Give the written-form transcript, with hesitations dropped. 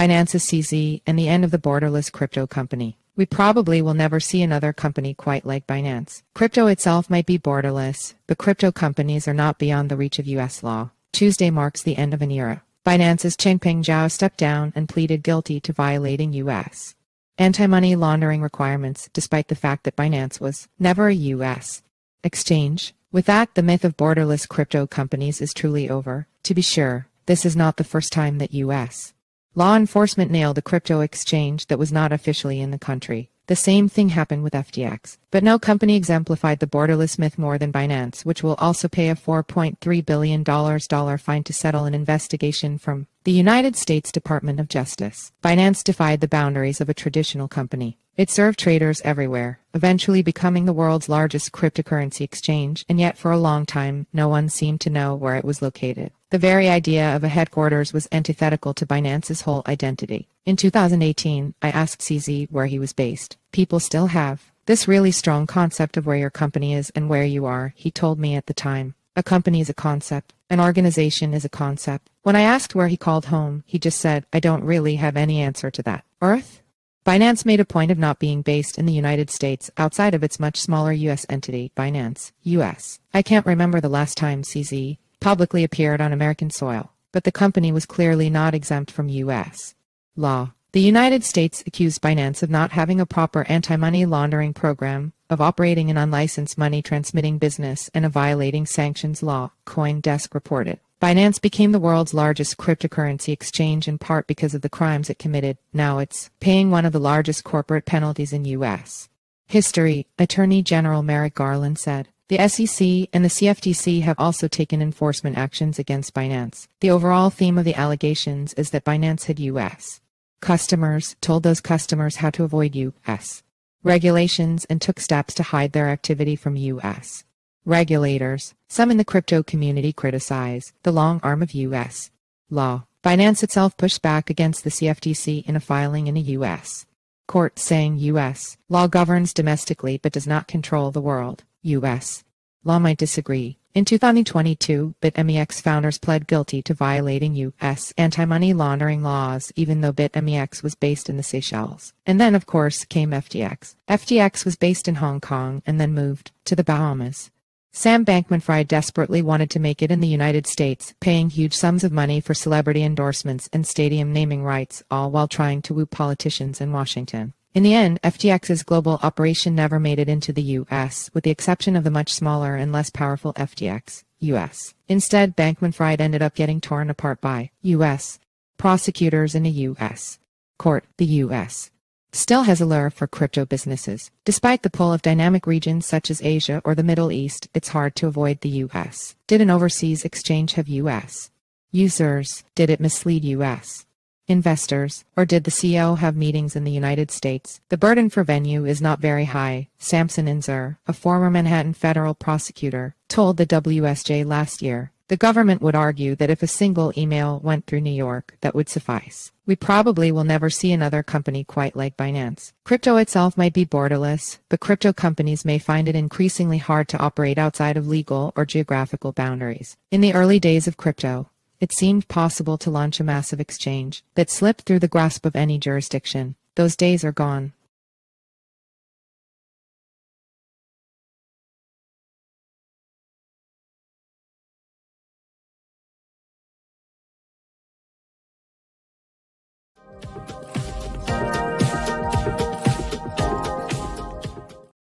Binance's CZ, and the end of the borderless crypto company. We probably will never see another company quite like Binance. Crypto itself might be borderless, but crypto companies are not beyond the reach of U.S. law. Tuesday marks the end of an era. Binance's Changpeng Zhao stepped down and pleaded guilty to violating U.S. anti-money laundering requirements, despite the fact that Binance was never a U.S. exchange. With that, the myth of borderless crypto companies is truly over. To be sure, this is not the first time that U.S. law enforcement nailed a crypto exchange that was not officially in the country. The same thing happened with FTX. But no company exemplified the borderless myth more than Binance, which will also pay a $4.3 billion fine to settle an investigation from the United States Department of Justice. Binance defied the boundaries of a traditional company. It served traders everywhere, eventually becoming the world's largest cryptocurrency exchange, and yet for a long time, no one seemed to know where it was located. The very idea of a headquarters was antithetical to Binance's whole identity. In 2018, I asked CZ where he was based. People still have this really strong concept of where your company is and where you are, he told me at the time. A company is a concept. An organization is a concept. When I asked where he called home, he just said, I don't really have any answer to that. Earth? Binance made a point of not being based in the United States outside of its much smaller U.S. entity, Binance, U.S. I can't remember the last time CZ publicly appeared on American soil, but the company was clearly not exempt from U.S. law. The United States accused Binance of not having a proper anti-money laundering program, of operating an unlicensed money-transmitting business, and of violating sanctions law, CoinDesk reported. Binance became the world's largest cryptocurrency exchange in part because of the crimes it committed. Now it's paying one of the largest corporate penalties in U.S. history, Attorney General Merrick Garland said. The SEC and the CFTC have also taken enforcement actions against Binance. The overall theme of the allegations is that Binance had U.S. customers, told those customers how to avoid U.S. regulations, and took steps to hide their activity from U.S. regulators. Some in the crypto community criticize the long arm of U.S. law. Binance itself pushed back against the CFTC in a filing in a U.S. court saying U.S. law governs domestically but does not control the world. U.S. law might disagree. In 2022, BitMEX founders pled guilty to violating U.S. anti-money laundering laws, even though BitMEX was based in the Seychelles. And then, of course, came FTX. FTX was based in Hong Kong and then moved to the Bahamas. Sam Bankman-Fried desperately wanted to make it in the United States, paying huge sums of money for celebrity endorsements and stadium naming rights, all while trying to woo politicians in Washington. In the end, FTX's global operation never made it into the U.S., with the exception of the much smaller and less powerful FTX, U.S. Instead, Bankman-Fried ended up getting torn apart by U.S. prosecutors in a U.S. court. The U.S. still has a lure for crypto businesses. Despite the pull of dynamic regions such as Asia or the Middle East, it's hard to avoid the U.S. Did an overseas exchange have U.S. users? Did it mislead U.S. investors, or did the CEO have meetings in the United States? The burden for venue is not very high, Samson Inzer, a former Manhattan federal prosecutor, told the WSJ last year. The government would argue that if a single email went through New York, that would suffice. We probably will never see another company quite like Binance. Crypto itself might be borderless, but crypto companies may find it increasingly hard to operate outside of legal or geographical boundaries. In the early days of crypto, it seemed possible to launch a massive exchange that slipped through the grasp of any jurisdiction. Those days are gone.